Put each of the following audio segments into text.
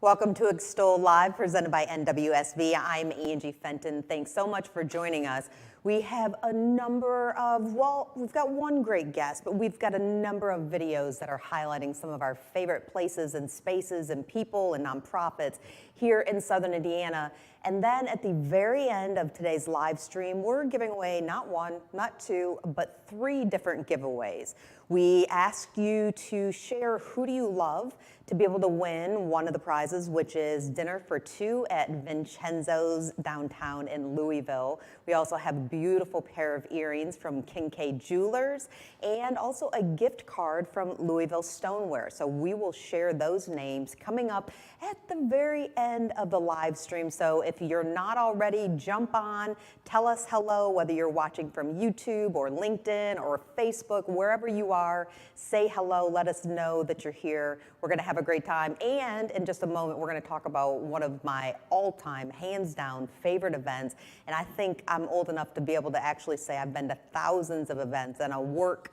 Welcome to Extol Live, presented by NWSV. I'm Angie Fenton. Thanks so much for joining us. We have a number of, we've got one great guest, but we've got a number of videos that are highlighting some of our favorite places and spaces and people and nonprofits here in Southern Indiana. And then at the very end of today's live stream, we're giving away not one, not two, but 3 different giveaways. We ask you to share who do you love to be able to win one of the prizes, which is dinner for 2 at Vincenzo's downtown in Louisville. We also have a beautiful pair of earrings from Kincaid Jewelers and also a gift card from Louisville Stoneware. So we will share those names coming up at the very end of the live stream. So if you're not already, jump on, tell us hello, whether you're watching from YouTube or LinkedIn or Facebook, wherever you are, say hello, let us know that you're here. We're gonna have a great time. And in just a moment, we're gonna talk about one of my all-time, hands down, favorite events. And I think I'm old enough to be able to actually say I've been to thousands of events in a work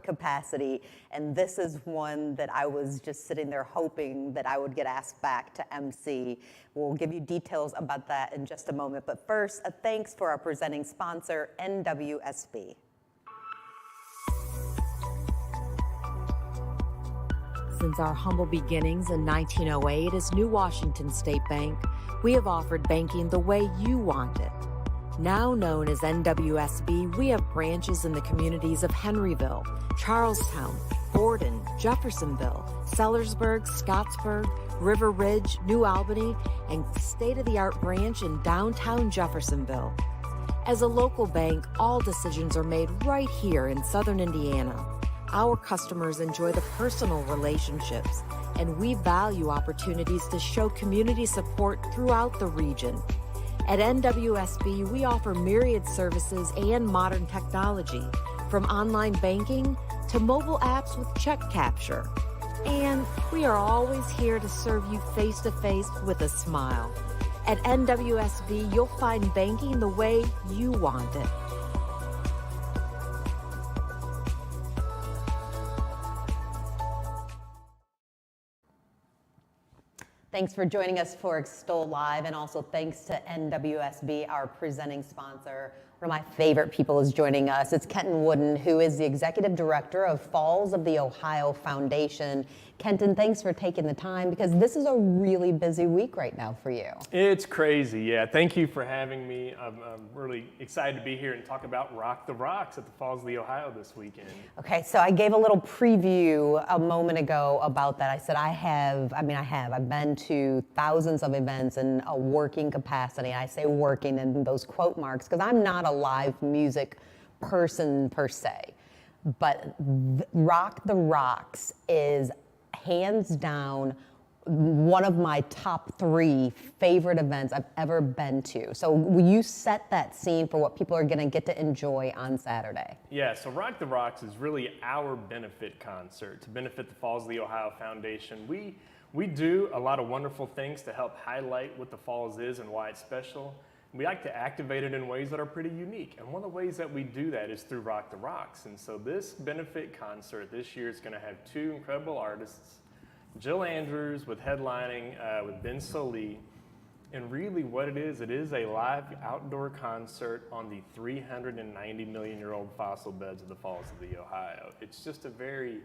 capacity, and this is one that I was just sitting there hoping that I would get asked back to MC. We'll give you details about that in just a moment, but first, a thanks for our presenting sponsor, NWSB. Since our humble beginnings in 1908 as New Washington State Bank, we have offered banking the way you want it. Now known as NWSB, we have branches in the communities of Henryville, Charlestown, Borden, Jeffersonville, Sellersburg, Scottsburg, River Ridge, New Albany, and state-of-the-art branch in downtown Jeffersonville. As a local bank, all decisions are made right here in Southern Indiana. Our customers enjoy the personal relationships, and we value opportunities to show community support throughout the region. At NWSB, we offer myriad services and modern technology, from online banking to mobile apps with check capture. And we are always here to serve you face-to-face with a smile. At NWSB, you'll find banking the way you want it. Thanks for joining us for Extol Live, and also thanks to NWSB, our presenting sponsor. One of my favorite people is joining us. It's Kenton Wooden, who is the Executive Director of Falls of the Ohio Foundation. Kenton, thanks for taking the time, because this is a really busy week right now for you. It's crazy, yeah. Thank you for having me. I'm really excited to be here and talk about Rock the Rocks at the Falls of the Ohio this weekend. Okay, so I gave a little preview a moment ago about that. I said I've been to thousands of events in a working capacity. I say working in those quote marks because I'm not a live music person per se, but Rock the Rocks is hands down one of my top 3 favorite events I've ever been to. So will you set that scene for what people are going to get to enjoy on Saturday? Yeah, so Rock the Rocks is really our benefit concert to benefit the Falls of the Ohio Foundation. We do a lot of wonderful things to help highlight what the Falls is and why it's special. We like to activate it in ways that are pretty unique. And one of the ways that we do that is through Rock the Rocks. And so this benefit concert this year is going to have 2 incredible artists, Jill Andrews with headlining with Ben Solee. And really what it is a live outdoor concert on the 390 million year old fossil beds of the Falls of the Ohio. It's just a very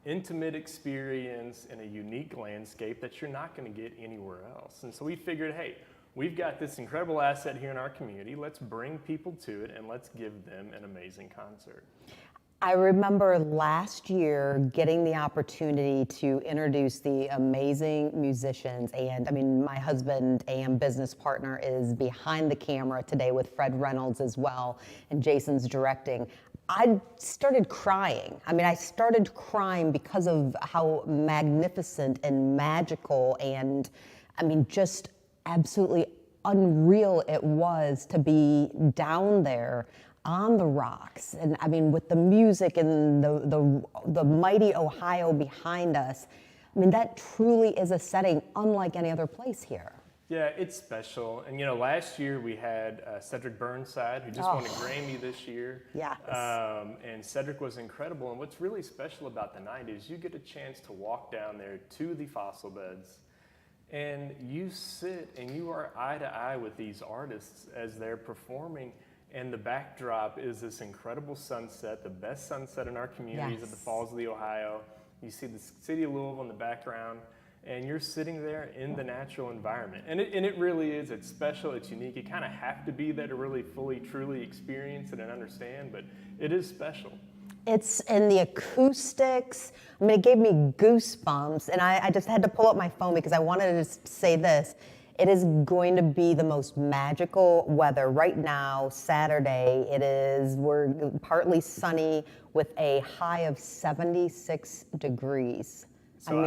intimate experience in a unique landscape that you're not going to get anywhere else. And so we figured, hey, we've got this incredible asset here in our community. Let's bring people to it and let's give them an amazing concert. I remember last year getting the opportunity to introduce the amazing musicians, and I mean, my husband and business partner is behind the camera today with Fred Reynolds as well, and Jason's directing. I started crying. I started crying because of how magnificent and magical and, just absolutely unreal it was to be down there on the rocks. And with the music and the mighty Ohio behind us, that truly is a setting unlike any other place here. Yeah, it's special. And last year we had Cedric Burnside, who just won a Grammy this year. Yes. And Cedric was incredible. And what's really special about the night is you get a chance to walk down there to the fossil beds And you sit and you are eye to eye with these artists as they're performing. And the backdrop is this incredible sunset, the best sunset in our communities at the Falls of the Ohio. You see the city of Louisville in the background, and you're sitting there in the natural environment. And it really is, it's special, it's unique. You kind of have to be there to really fully, truly experience it and understand, but it is special. It's in the acoustics. I mean, it gave me goosebumps, and I just had to pull up my phone because I wanted to say this. It is going to be the most magical weather. Right now, Saturday, we're partly sunny with a high of 76 degrees. So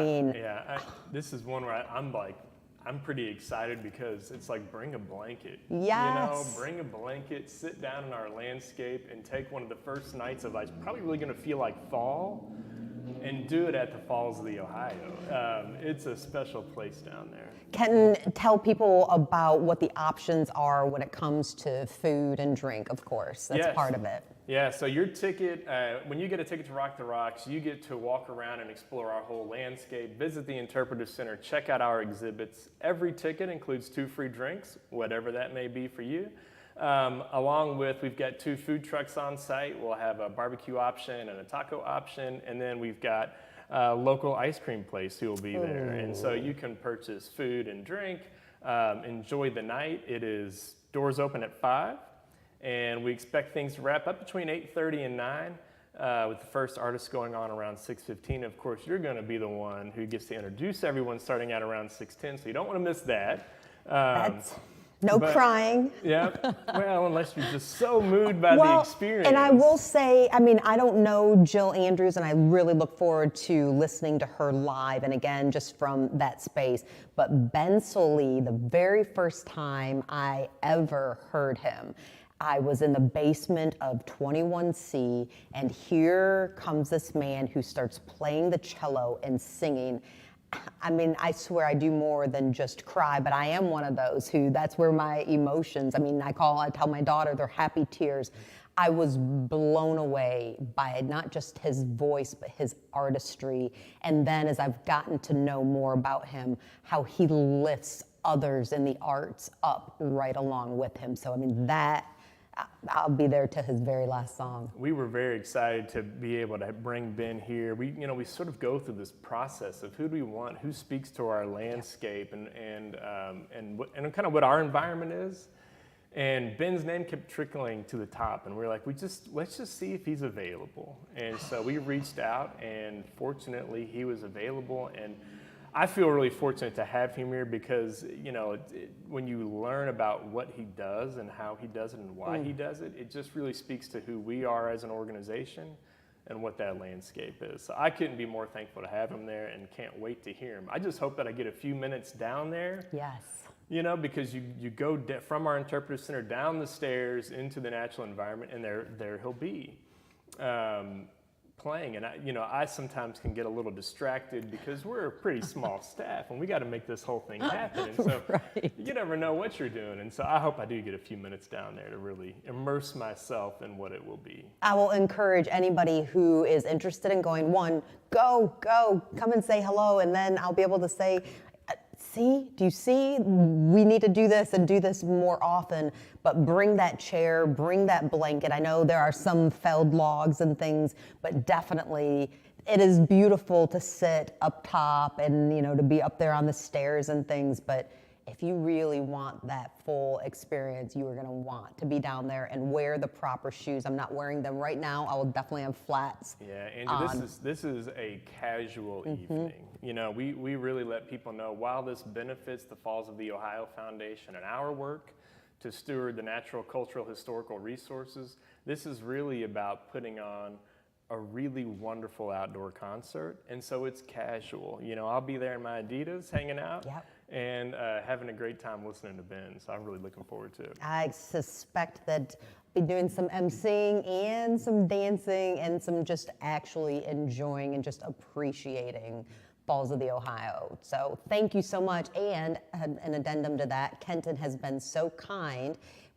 this is one where I'm pretty excited because it's like bring a blanket. Yes. Bring a blanket, sit down in our landscape and take one of the first nights of it's probably really gonna feel like fall and do it at the Falls of the Ohio. It's a special place down there. Kenton, tell people about what the options are when it comes to food and drink, of course. That's part of it. Yeah, so your ticket, when you get a ticket to Rock the Rocks, you get to walk around and explore our whole landscape, visit the Interpretive Center, check out our exhibits. Every ticket includes 2 free drinks, whatever that may be for you. Along with, we've got 2 food trucks on site. We'll have a barbecue option and a taco option, and then we've got a local ice cream place who will be there. And so you can purchase food and drink, enjoy the night. It is doors open at 5. And we expect things to wrap up between 8:30 and 9, with the first artist going on around 6:15. Of course, you're going to be the one who gets to introduce everyone starting at around 6:10, so you don't want to miss that. No crying. Yeah, well, unless you're just so moved by the experience. And I will say, I mean, I don't know Jill Andrews, and I really look forward to listening to her live, and again, just from that space. But Ben Sollee, the very first time I ever heard him, I was in the basement of 21C, and here comes this man who starts playing the cello and singing. I mean, I swear I do more than just cry, but I am one of those who, that's where my emotions, I mean, I tell my daughter they're happy tears. I was blown away by not just his voice, but his artistry. And then as I've gotten to know more about him, how he lifts others in the arts up right along with him. So, I mean, I'll be there to his very last song. We were very excited to be able to bring Ben here. We sort of go through this process of who do we want, who speaks to our landscape, and kind of what our environment is. And Ben's name kept trickling to the top, and we're like, let's just see if he's available. And so we reached out, and fortunately, he was available. And I feel really fortunate to have him here because, when you learn about what he does and how he does it and why he does it, it just really speaks to who we are as an organization and what that landscape is. So I couldn't be more thankful to have him there and can't wait to hear him. I just hope that I get a few minutes down there. Yes. Because you go from our Interpretive Center down the stairs into the natural environment, and there he'll be. Playing, and I sometimes can get a little distracted because we're a pretty small staff and we got to make this whole thing happen, and so you never know what you're doing, and so I hope I do get a few minutes down there to really immerse myself in what it will be. I will encourage anybody who is interested in going, go, come and say hello, and then I'll be able to say, do you see? We need to do this and do this more often, but bring that chair, bring that blanket. I know there are some felled logs and things, but definitely it is beautiful to sit up top and, to be up there on the stairs and things, but if you really want that full experience, you are going to want to be down there and wear the proper shoes. I'm not wearing them right now. I will definitely have flats. Yeah, Angie, this is a casual evening. We really let people know while this benefits the Falls of the Ohio Foundation and our work to steward the natural, cultural, historical resources, this is really about putting on a really wonderful outdoor concert. And so it's casual. I'll be there in my Adidas hanging out. Yep. And having a great time listening to Ben. So I'm really looking forward to it. I suspect that I'll be doing some emceeing and some dancing and some just actually enjoying and just appreciating Falls of the Ohio. So thank you so much. And an addendum to that, Kenton has been so kind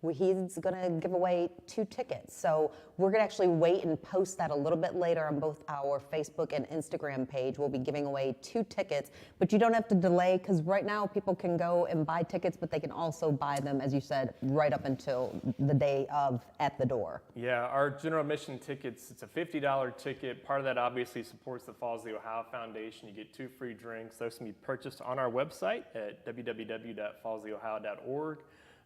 he's going to give away 2 tickets. So we're going to actually wait and post that a little bit later on both our Facebook and Instagram page. We'll be giving away 2 tickets, but you don't have to delay, because right now people can go and buy tickets, but they can also buy them, as you said, right up until the day of at the door. Yeah, our general admission tickets, it's a $50 ticket. Part of that obviously supports the Falls of the Ohio Foundation. You get 2 free drinks. Those can be purchased on our website at www.fallsoftheohio.org.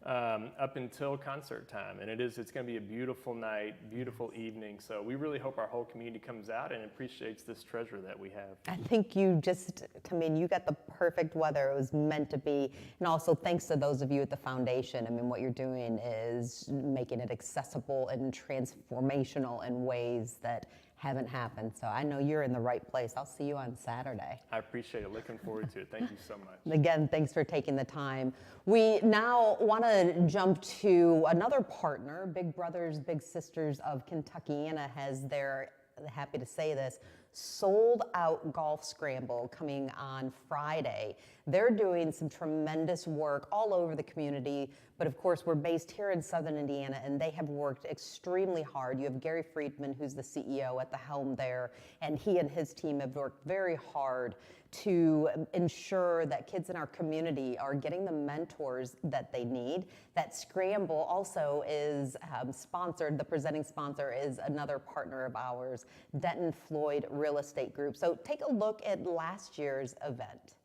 Up until concert time, and it's going to be a beautiful night, beautiful evening. So we really hope our whole community comes out and appreciates this treasure that we have. I think you got the perfect weather. It was meant to be. And also thanks to those of you at the foundation. I mean, what you're doing is making it accessible and transformational in ways that haven't happened. So I know you're in the right place. I'll see you on Saturday. I appreciate it. Looking forward to it. Thank you so much. Again, thanks for taking the time. We now want to jump to another partner. Big Brothers Big Sisters of Kentuckiana has their, happy to say this, sold out golf scramble coming on Friday. They're doing some tremendous work all over the community, but of course we're based here in Southern Indiana, and they have worked extremely hard. You have Gary Friedman, who's the CEO, at the helm there, and he and his team have worked very hard to ensure that kids in our community are getting the mentors that they need. That scramble also is sponsored, the presenting sponsor is another partner of ours, Denton Floyd Real Estate Group. So take a look at last year's event.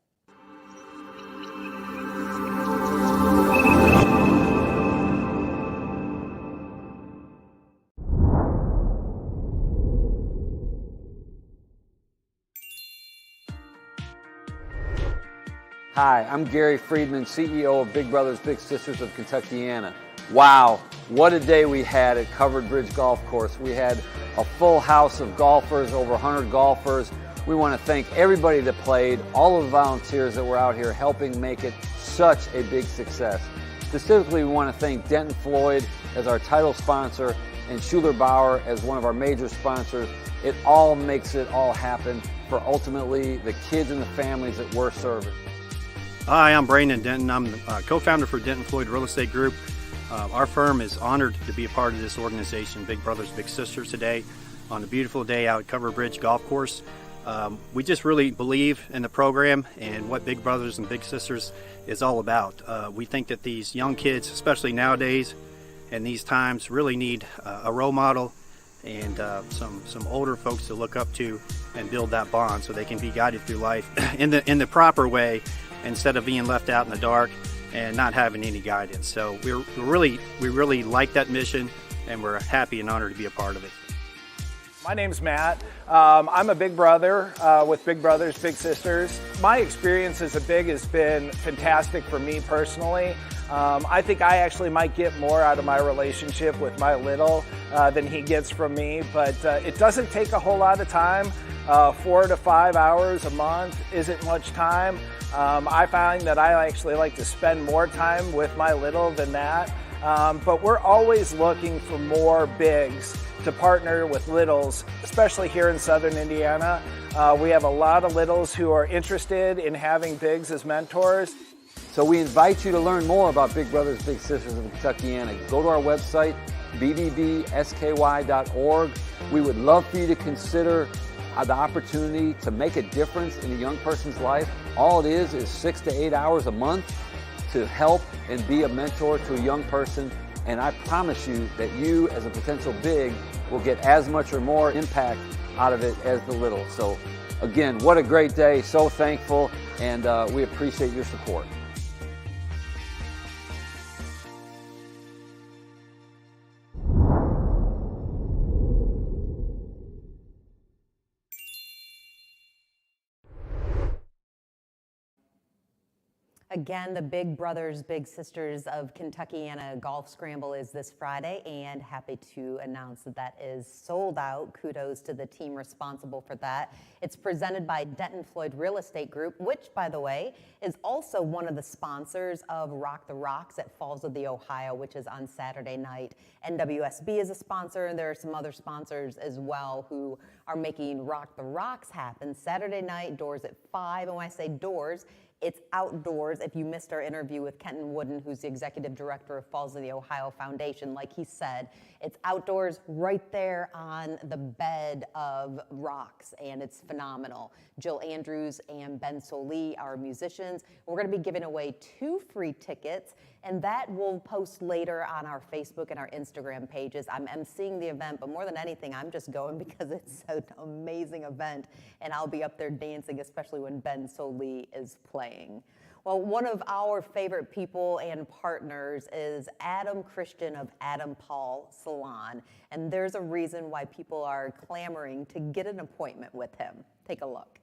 Hi, I'm Gary Friedman, CEO of Big Brothers Big Sisters of Kentuckiana. Wow, what a day we had at Covered Bridge Golf Course. We had a full house of golfers, over 100 golfers. We want to thank everybody that played, all of the volunteers that were out here helping make it such a big success. Specifically, we want to thank Denton Floyd as our title sponsor and Schuler Bauer as one of our major sponsors. It all makes it all happen for ultimately the kids and the families that we're serving. Hi, I'm Brandon Denton. I'm the co-founder for Denton Floyd Real Estate Group. Our firm is honored to be a part of this organization, Big Brothers Big Sisters, today on a beautiful day out at Covered Bridge Golf Course. We just really believe in the program and what Big Brothers and Big Sisters is all about. We think that these young kids, especially nowadays and these times, really need a role model and some older folks to look up to and build that bond so they can be guided through life in the proper way, instead of being left out in the dark and not having any guidance. So we really like that mission, and we're happy and honored to be a part of it. My name's Matt. I'm a big brother with Big Brothers Big Sisters. My experience as a big has been fantastic for me personally. I think I actually might get more out of my relationship with my little than he gets from me, but it doesn't take a whole lot of time. 4 to 5 hours a month isn't much time. I find that I actually like to spend more time with my little than that, but we're always looking for more bigs to partner with littles, especially here in Southern Indiana. We have a lot of littles who are interested in having bigs as mentors. So we invite you to learn more about Big Brothers Big Sisters of Kentuckiana. Go to our website, bbbsky.org. We would love for you to consider the opportunity to make a difference in a young person's life. All it is 6 to 8 hours a month to help and be a mentor to a young person. And I promise you that you, as a potential big, will get as much or more impact out of it as the little. So again, what a great day. So thankful, and we appreciate your support. Again, the Big Brothers Big Sisters of Kentuckiana Golf Scramble is this Friday, and happy to announce that that is sold out. Kudos to the team responsible for that. It's presented by Denton Floyd Real Estate Group, which, by the way, is also one of the sponsors of Rock the Rocks at Falls of the Ohio, which is on Saturday night. NWSB is a sponsor, and there are some other sponsors as well who are making Rock the Rocks happen. Saturday night, doors at 5. And when I say doors, it's outdoors. If you missed our interview with Kenton Wooden, who's the executive director of Falls of the Ohio Foundation, like he said, it's outdoors right there on the bed of rocks, and it's phenomenal. Jill Andrews and Ben Soli are musicians. We're going to be giving away 2 free tickets, and that we'll post later on our Facebook and our Instagram pages. I'm emceeing the event, but more than anything, I'm just going because it's an amazing event, and I'll be up there dancing, especially when Ben Soli is playing. Well, one of our favorite people and partners is Adam Christian of Adam Paul Salon, and there's a reason why people are clamoring to get an appointment with him. Take a look.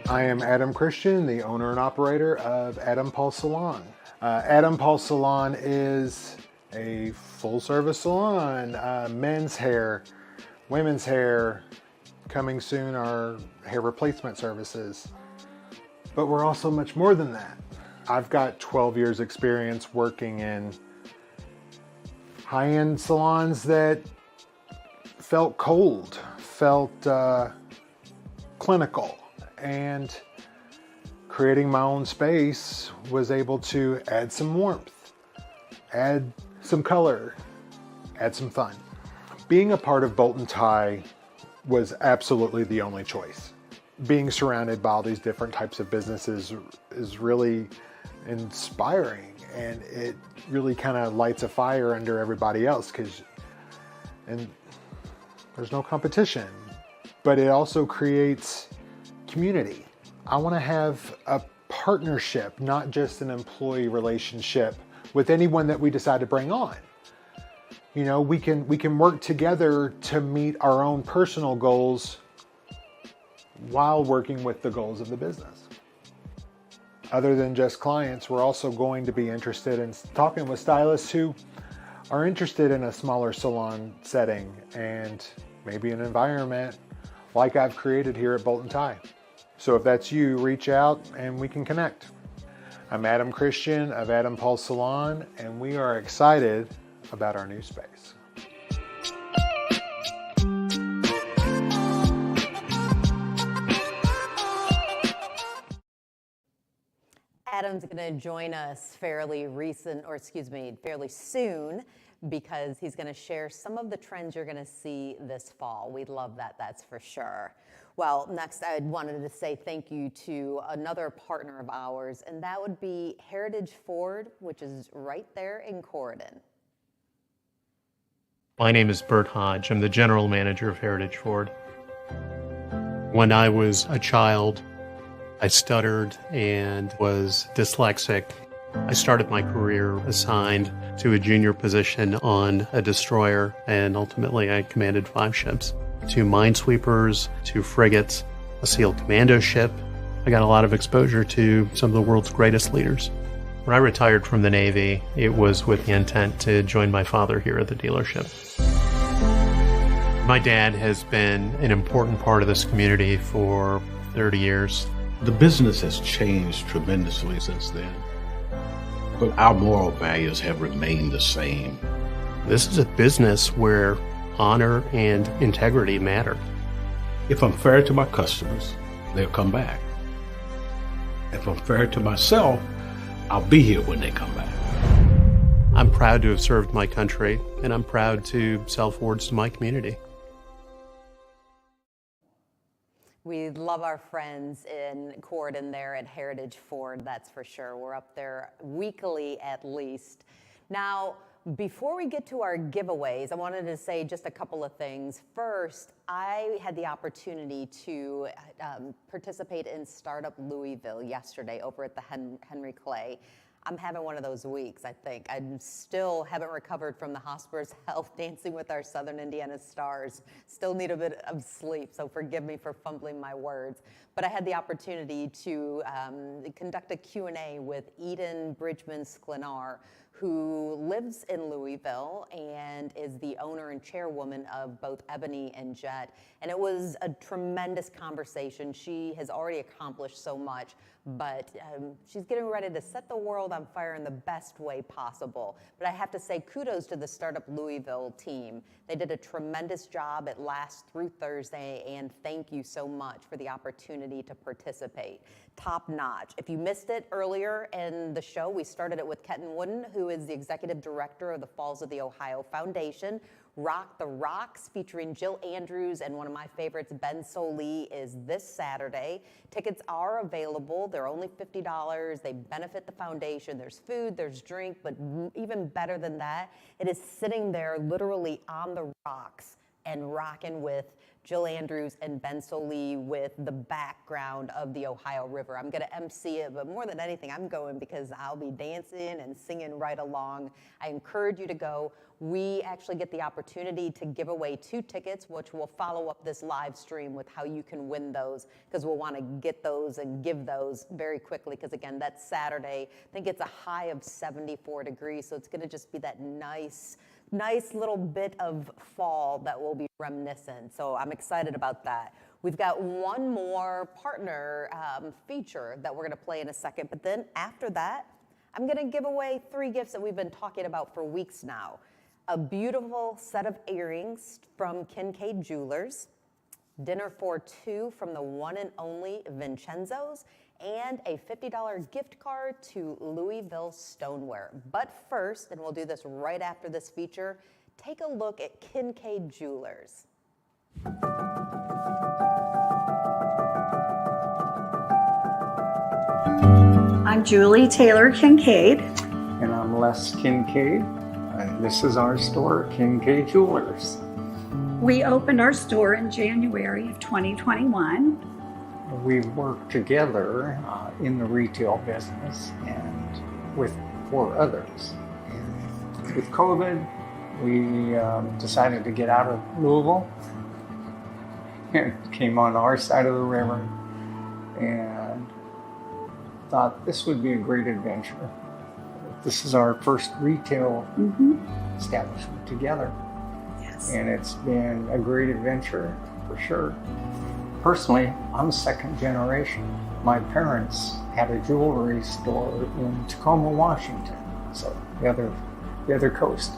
I am Adam Christian, the owner and operator of Adam Paul Salon. Adam Paul Salon is a full-service salon, men's hair, women's hair, coming soon are hair replacement services. But we're also much more than that. I've got 12 years experience working in high-end salons that felt cold, felt clinical, and creating my own space was able to add some warmth, add some color, add some fun. Being a part of Bolt & Tie was absolutely the only choice. Being surrounded by all these different types of businesses is really inspiring, and it really kind of lights a fire under everybody else, and there's no competition, but it also creates community. I want to have a partnership, not just an employee relationship with anyone that we decide to bring on. You know, we can work together to meet our own personal goals while working with the goals of the business. Other than just clients, we're also going to be interested in talking with stylists who are interested in a smaller salon setting and maybe an environment like I've created here at Bolt & Tie. So if that's you, reach out and we can connect. I'm Adam Christian of Adam Paul Salon, and we are excited about our new space. Adam's going to join us fairly soon, because he's going to share some of the trends you're going to see this fall. We love that, that's for sure. Well, next I wanted to say thank you to another partner of ours, and that would be Heritage Ford, which is right there in Corydon. My name is Bert Hodge. I'm the general manager of Heritage Ford. When I was a child, I stuttered and was dyslexic. I started my career assigned to a junior position on a destroyer, and ultimately I commanded 5 ships. 2 minesweepers, 2 frigates, a SEAL commando ship. I got a lot of exposure to some of the world's greatest leaders. When I retired from the Navy, it was with the intent to join my father here at the dealership. My dad has been an important part of this community for 30 years. The business has changed tremendously since then, but our moral values have remained the same. This is a business where honor and integrity matter. If I'm fair to my customers, they'll come back. If I'm fair to myself, I'll be here when they come back. I'm proud to have served my country, and I'm proud to sell Fords to my community. We love our friends in Corydon there at Heritage Ford, that's for sure. We're up there weekly at least. Now, before we get to our giveaways, I wanted to say just a couple of things. First, I had the opportunity to participate in Startup Louisville yesterday over at the Henry Clay. I'm having one of those weeks, I think. I still haven't recovered from the Hosper's Health Dancing with Our Southern Indiana Stars. Still need a bit of sleep, so forgive me for fumbling my words. But I had the opportunity to conduct a Q&A with Eden Bridgman Sklenar, who lives in Louisville and is the owner and chairwoman of both Ebony and Jet. And it was a tremendous conversation. She has already accomplished so much, but she's getting ready to set the world on fire in the best way possible. But I have to say kudos to the Startup Louisville team. They did a tremendous job. It lasts through Thursday, and thank you so much for the opportunity to participate. Top notch. If you missed it earlier in the show, we started it with Kenton Wooden, who is the executive director of the Falls of the Ohio Foundation. Rock the Rocks, featuring Jill Andrews and one of my favorites, Ben Sollee, is this Saturday. Tickets are available. They're only $50. They benefit the foundation. There's food, there's drink, but even better than that, it is sitting there literally on the rocks and rocking with Jill Andrews and Ben Sollee with the background of the Ohio River. I'm gonna MC it, but more than anything, I'm going because I'll be dancing and singing right along. I encourage you to go. We actually get the opportunity to give away 2 tickets, which will follow up this live stream with how you can win those, because we'll want to get those and give those very quickly, because again, that's Saturday. I think it's a high of 74 degrees, so it's gonna just be that nice little bit of fall that will be reminiscent. So I'm excited about that. We've got one more partner feature that we're gonna play in a second, but then after that, I'm gonna give away 3 gifts that we've been talking about for weeks now. A beautiful set of earrings from Kincaid Jewelers, dinner for 2 from the one and only Vincenzo's, and a $50 gift card to Louisville Stoneware. But first, and we'll do this right after this feature, take a look at Kincaid Jewelers. I'm Julie Taylor Kincaid. And I'm Les Kincaid, and this is our store, Kincaid Jewelers. We opened our store in January of 2021. We work together in the retail business and with 4 others. And with COVID, we decided to get out of Louisville and came on our side of the river and thought this would be a great adventure. This is our first retail establishment together. Yes. And it's been a great adventure for sure. Personally, I'm 2nd generation. My parents had a jewelry store in Tacoma, Washington, so the other coast.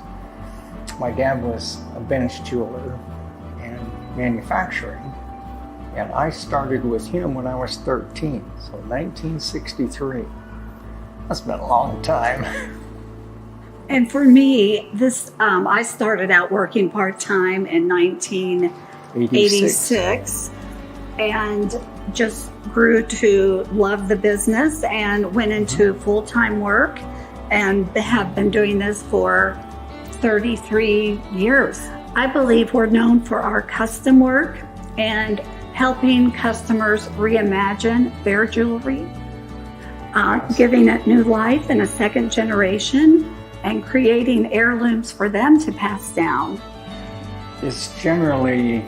My dad was a bench jeweler and manufacturing, and I started with him when I was 13, so 1963. That's been a long time. And for me, this I started out working part-time in 1986 and just grew to love the business and went into full-time work and have been doing this for 33 years. I believe we're known for our custom work and helping customers reimagine their jewelry, giving it new life in a 2nd generation, and creating heirlooms for them to pass down. It's generally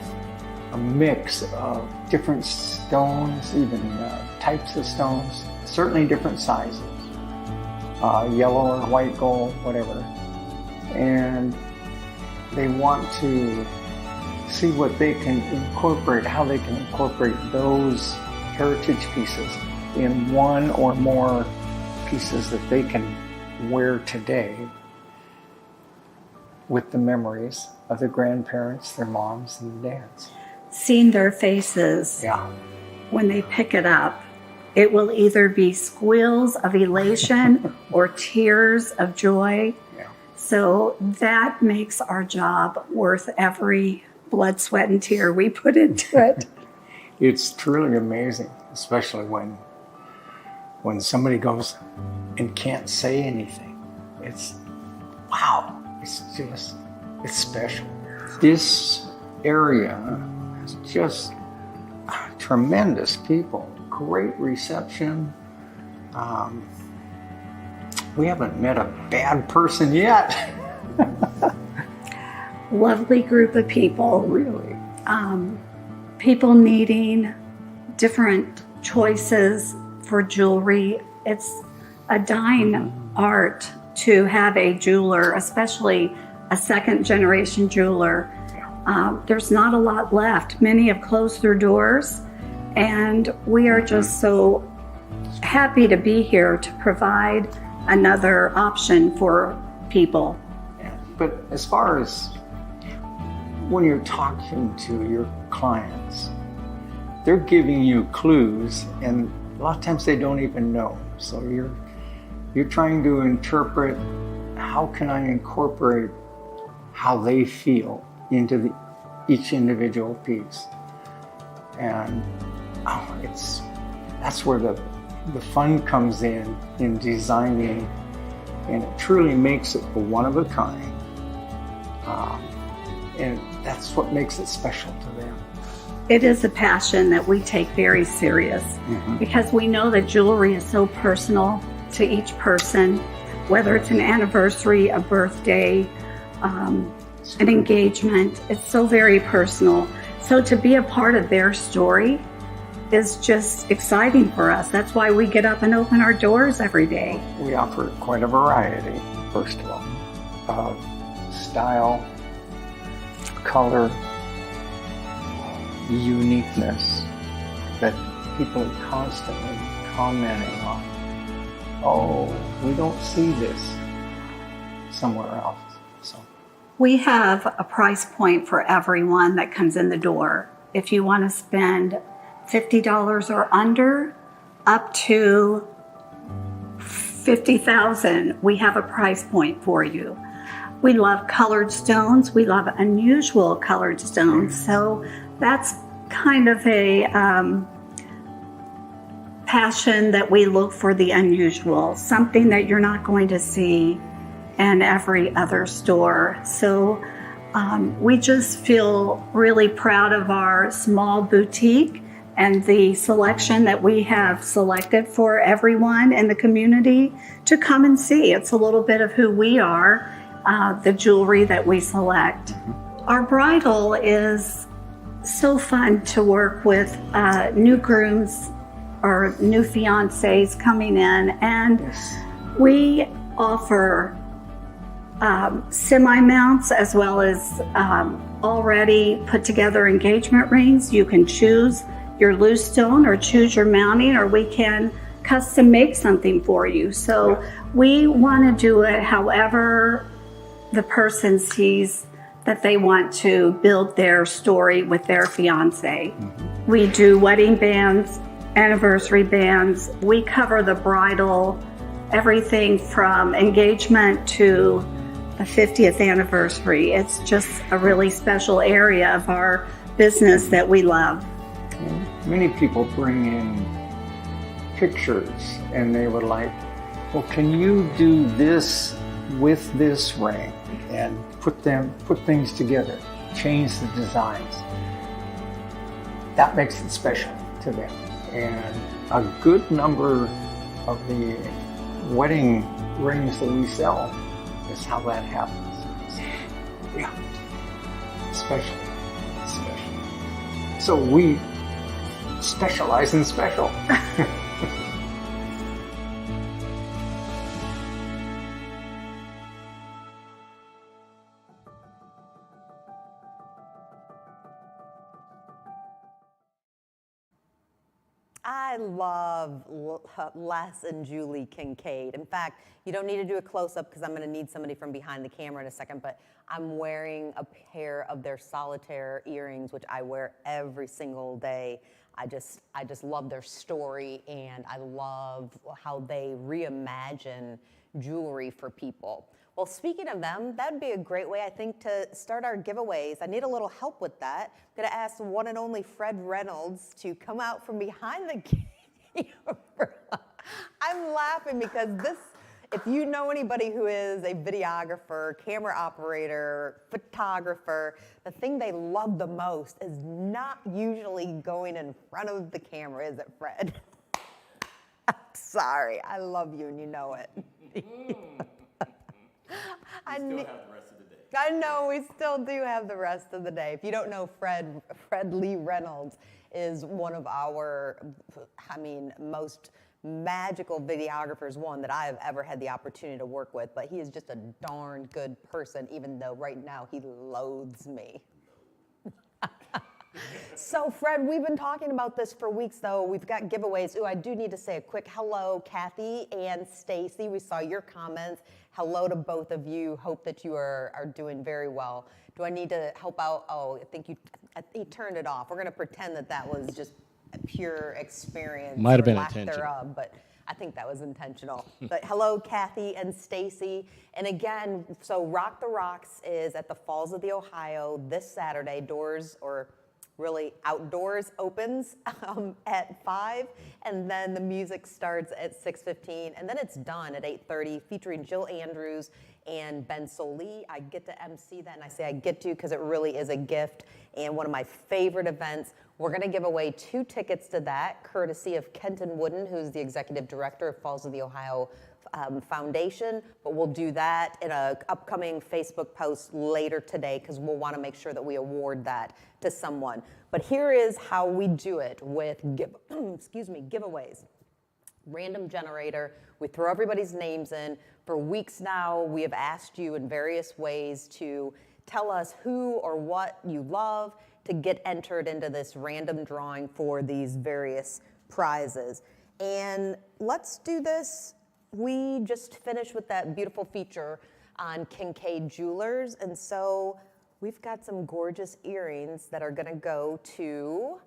a mix of different stones, even types of stones, certainly different sizes, yellow or white gold, whatever. And they want to see what they can incorporate, how they can incorporate those heritage pieces in one or more pieces that they can wear today with the memories of their grandparents, their moms and dads. Seeing their faces when they pick it up, it will either be squeals of elation or tears of joy. So that makes our job worth every blood, sweat, and tear we put into it. It's truly amazing, especially when somebody goes and can't say anything. It's, wow, it's special. This area is just tremendous people, great reception. We haven't met a bad person yet. Lovely group of people. Really? People needing different choices for jewelry. It's a dying art to have a jeweler, especially a second generation jeweler. There's not a lot left. Many have closed their doors, and we are just so happy to be here to provide another option for people. But as far as when you're talking to your clients, they're giving you clues, and a lot of times they don't even know. So you're trying to interpret, how can I incorporate how they feel into each individual piece. And that's where the fun comes in designing, and it truly makes it a one of a kind. And that's what makes it special to them. It is a passion that we take very serious, because we know that jewelry is so personal to each person, whether it's an anniversary, a birthday, an engagement. It's so very personal. So to be a part of their story is just exciting for us. That's why we get up and open our doors every day. We offer quite a variety, first of all, style, color, uniqueness that people are constantly commenting on. Oh, we don't see this somewhere else. So we have a price point for everyone that comes in the door. If you want to spend $50 or under, up to $50,000, we have a price point for you. We love colored stones. We love unusual colored stones. So that's kind of a passion that we look for, the unusual, something that you're not going to see in every other store. So we just feel really proud of our small boutique and the selection that we have selected for everyone in the community to come and see. It's a little bit of who we are, the jewelry that we select. Our bridal is so fun to work with new grooms or new fiancés coming in, and we offer semi-mounts as well as already put together engagement rings. You can choose your loose stone or choose your mounting, or we can custom make something for you. So we want to do it however the person sees that they want to build their story with their fiance. We do wedding bands, anniversary bands. We cover the bridal, everything from engagement to the 50th anniversary. It's just a really special area of our business that we love. Many people bring in pictures and they would like, well, can you do this with this ring and put things together, change the designs. That makes it special to them. And a good number of the wedding rings that we sell is how that happens. Yeah, special. So we specialize in special. I love Les and Julie Kincaid. In fact, you don't need to do a close-up because I'm going to need somebody from behind the camera in a second, but I'm wearing a pair of their solitaire earrings, which I wear every single day. I just love their story, and I love how they reimagine jewelry for people. Well, speaking of them, that would be a great way, I think, to start our giveaways. I need a little help with that. I'm going to ask the one and only Fred Reynolds to come out from behind the camera. I'm laughing because if you know anybody who is a videographer, camera operator, photographer, the thing they love the most is not usually going in front of the camera, is it, Fred? I'm sorry. I love you and you know it. We still have the rest of the day. I know, we still do have the rest of the day. If you don't know Fred Lee Reynolds is one of our, most magical videographers, one that I have ever had the opportunity to work with, but he is just a darn good person, even though right now he loathes me. So Fred, we've been talking about this for weeks though. We've got giveaways. Ooh, I do need to say a quick hello, Kathy and Stacy. We saw your comments. Hello to both of you. Hope that you are doing very well. Do I need to help out? Oh, I think he turned it off. We're gonna pretend that was just a pure experience. Might have been lack intentional. thereof, but I think that was intentional. But hello, Kathy and Stacy. And again, so Rock the Rocks is at the Falls of the Ohio this Saturday. Doors, or really outdoors, opens at 5, and then the music starts at 6:15, and then it's done at 8:30, featuring Jill Andrews and Ben Soli. I get to MC that, and I say I get to because it really is a gift and one of my favorite events. We're going to give away 2 tickets to that, courtesy of Kenton Wooden, who's the executive director of Falls of the Ohio Foundation, but we'll do that in an upcoming Facebook post later today because we'll want to make sure that we award that to someone. But here is how we do it with giveaways. Random generator. We throw everybody's names in. For weeks now, we have asked you in various ways to tell us who or what you love to get entered into this random drawing for these various prizes. And let's do this. We just finished with that beautiful feature on Kincaid Jewelers, and so we've got some gorgeous earrings that are gonna go to,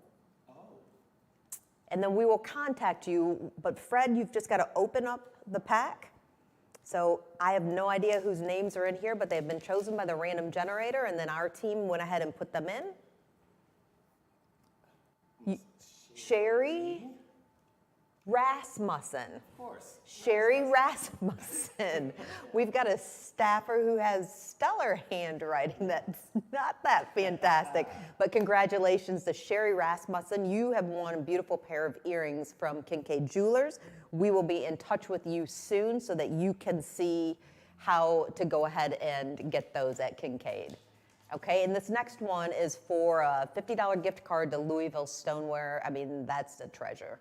and then we will contact you, but Fred, you've just gotta open up the pack. So I have no idea whose names are in here, but they've been chosen by the random generator, and then our team went ahead and put them in. Sherry Rasmussen. Of course. Sherry Rasmussen. We've got a staffer who has stellar handwriting that's not that fantastic, but congratulations to Sherry Rasmussen. You have won a beautiful pair of earrings from Kincaid Jewelers. We will be in touch with you soon so that you can see how to go ahead and get those at Kincaid. Okay, and this next one is for a $50 gift card to Louisville Stoneware. I mean, that's a treasure.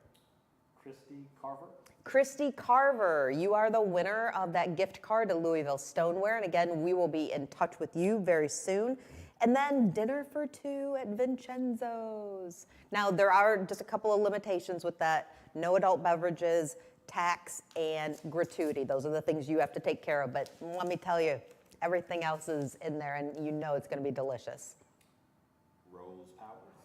Christy Carver. Christy Carver, you are the winner of that gift card to Louisville Stoneware. And again, we will be in touch with you very soon. And then dinner for 2 at Vincenzo's. Now, there are just a couple of limitations with that. No adult beverages, tax, and gratuity. Those are the things you have to take care of. But let me tell you, everything else is in there, and you know it's going to be delicious.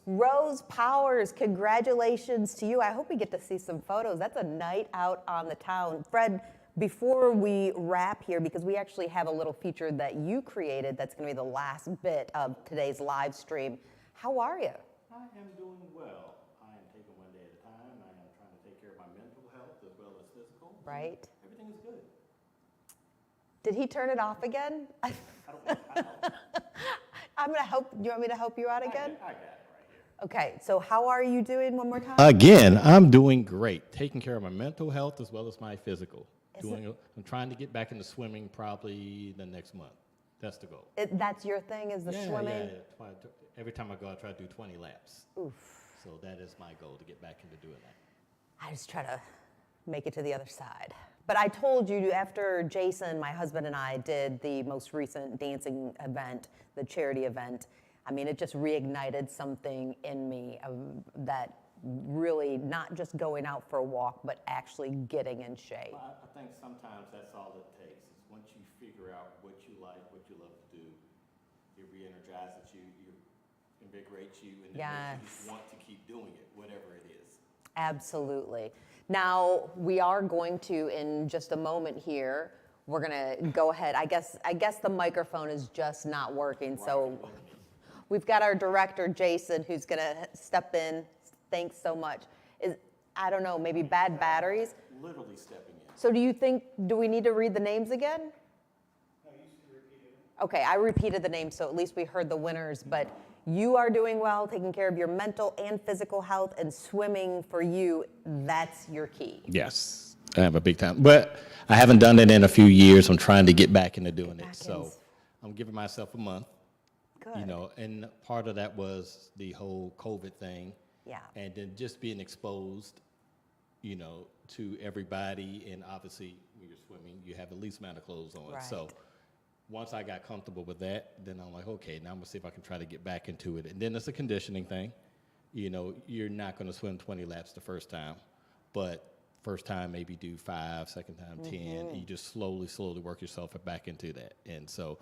Rose Powers, congratulations to you. I hope we get to see some photos. That's a night out on the town. Fred, before we wrap here, because we actually have a little feature that you created that's going to be the last bit of today's live stream. How are you? I am doing well. I am taking one day at a time. I am trying to take care of my mental health as well as physical. Right. Everything is good. Did he turn it off again? I don't know. I'm going to help. Do you want me to help you out again? I got it. Okay, so how are you doing one more time? Again, I'm doing great. Taking care of my mental health as well as my physical. I'm trying to get back into swimming probably the next month. That's the goal. That's your thing, is the swimming? Yeah. Every time I go, I try to do 20 laps. Oof. So that is my goal, to get back into doing that. I just try to make it to the other side. But I told you, after Jason, my husband, and I did the most recent dancing event, the charity event, I mean, it just reignited something in me that really not just going out for a walk, but actually getting in shape. Well, I think sometimes that's all it takes. Is once you figure out what you like, what you love to do, it re-energizes you, it invigorates you, and it makes you just want to keep doing it, whatever it is. Absolutely. Now, we are going to, in just a moment here, we're going to go ahead. I guess the microphone is just not working, so we've got our director, Jason, who's going to step in. Thanks so much. I don't know, maybe bad batteries? Literally stepping in. So do we need to read the names again? No, you should repeat it. Okay, I repeated the names, so at least we heard the winners, but you are doing well, taking care of your mental and physical health, and swimming for you, that's your key. Yes, I have a big time. But I haven't done it in a few years. I'm trying to get back into doing it. So I'm giving myself a month. Good. You know, and part of that was the whole COVID thing. Yeah. And then just being exposed, you know, to everybody. And obviously, when you're swimming, you have the least amount of clothes on. Right. So once I got comfortable with that, then I'm like, okay, now I'm gonna see if I can try to get back into it. And then it's a conditioning thing. You know, you're not gonna swim 20 laps the first time, but first time maybe do 5, second time 10. You just slowly work yourself back into that. And so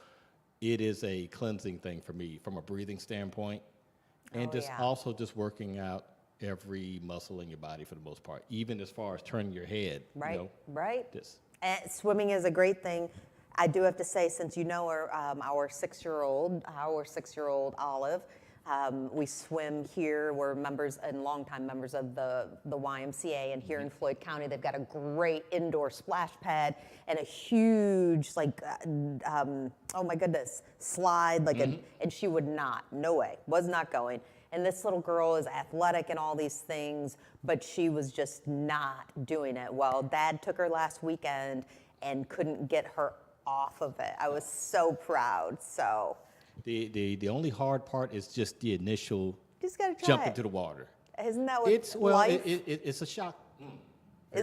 it is a cleansing thing for me from a breathing standpoint, and also just working out every muscle in your body for the most part, even as far as turning your head. Right, you know, right. This. And swimming is a great thing. I do have to say, since you know our 6-year-old Olive, we swim here. We're members and longtime members of the YMCA, and here in Floyd County, they've got a great indoor splash pad and a huge, like, oh my goodness, slide, like and she would not, no way, was not going. And this little girl is athletic and all these things, but she was just not doing it. Well, Dad took her last weekend and couldn't get her off of it. I was so proud, so. The only hard part is just the initial Just gotta try jump it. into the water. Isn't that with life? It's a shock. Very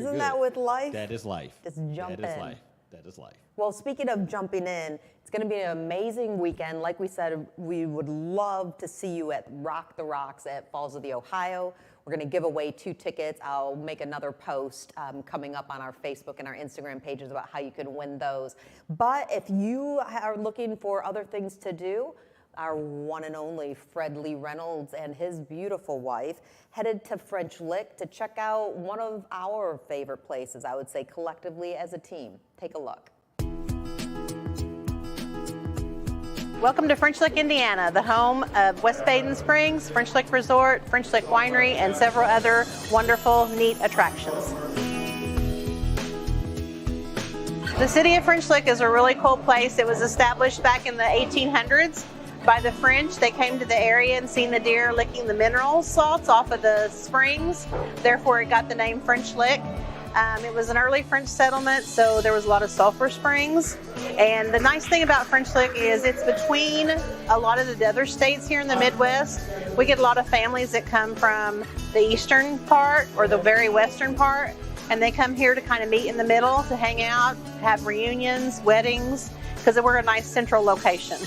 Isn't good. that with life? That is life. Just jump That is in. life. That is life. Well, speaking of jumping in, it's going to be an amazing weekend. Like we said, we would love to see you at Rock the Rocks at Falls of the Ohio. We're going to give away 2 tickets. I'll make another post coming up on our Facebook and our Instagram pages about how you can win those. But if you are looking for other things to do, our one and only Fred Lee Reynolds and his beautiful wife headed to French Lick to check out one of our favorite places, I would say, collectively as a team. Take a look. Welcome to French Lick, Indiana, the home of West Baden Springs, French Lick Resort, French Lick Winery, and several other wonderful, neat attractions. The city of French Lick is a really cool place. It was established back in the 1800s by the French. They came to the area and seen the deer licking the mineral salts off of the springs. Therefore, it got the name French Lick. It was an early French settlement, so there was a lot of sulfur springs. And the nice thing about French Lick is it's between a lot of the other states here in the Midwest. We get a lot of families that come from the eastern part or the very western part, and they come here to kind of meet in the middle, to hang out, have reunions, weddings, because we're a nice central location.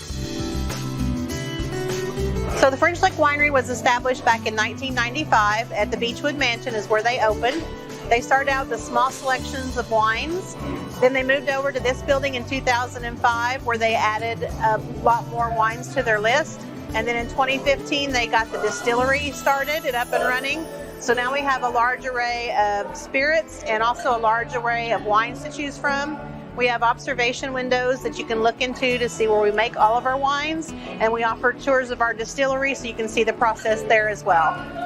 So the French Lick Winery was established back in 1995 at the Beechwood Mansion is where they opened. They started out with small selections of wines. Then they moved over to this building in 2005 where they added a lot more wines to their list. And then in 2015, they got the distillery started and up and running. So now we have a large array of spirits and also a large array of wines to choose from. We have observation windows that you can look into to see where we make all of our wines. And we offer tours of our distillery so you can see the process there as well.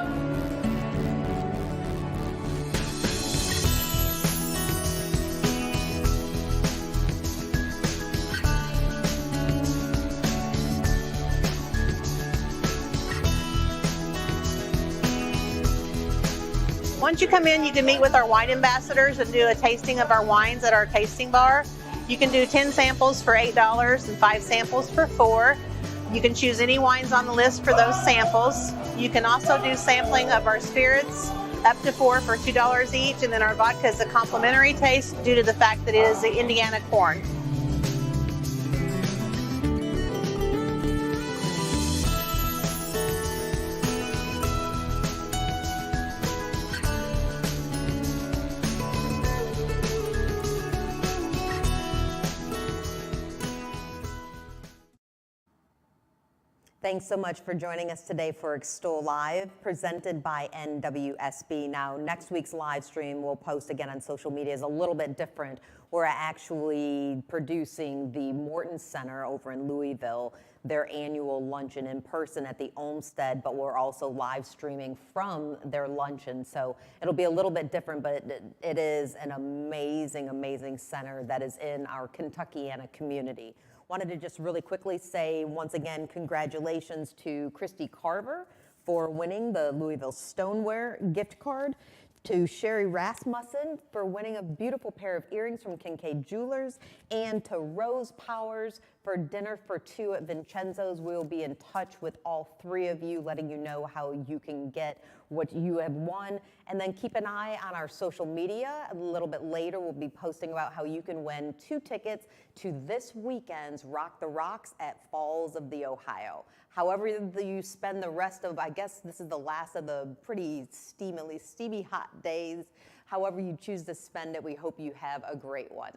Once you come in, you can meet with our wine ambassadors and do a tasting of our wines at our tasting bar. You can do 10 samples for $8 and 5 samples for $4. You can choose any wines on the list for those samples. You can also do sampling of our spirits, up to 4 for $2 each, and then our vodka is a complimentary taste due to the fact that it is the Indiana corn. Thanks so much for joining us today for Extol Live, presented by NWSB. Now, next week's live stream we'll post again on social media is a little bit different. We're actually producing the Morton Center over in Louisville, their annual luncheon in person at the Olmsted, but we're also live streaming from their luncheon. So it'll be a little bit different, but it is an amazing, amazing center that is in our Kentuckiana community. Wanted to just really quickly say once again, congratulations to Christy Carver for winning the Louisville Stoneware gift card, to Sherry Rasmussen for winning a beautiful pair of earrings from Kincaid Jewelers, and to Rose Powers for dinner for two at Vincenzo's. We'll be in touch with all three of you, letting you know how you can get what you have won. And then keep an eye on our social media. A little bit later, we'll be posting about how you can win 2 tickets to this weekend's Rock the Rocks at Falls of the Ohio. However you spend the rest of, I guess this is the last of the pretty steamy hot days. However you choose to spend it, we hope you have a great one.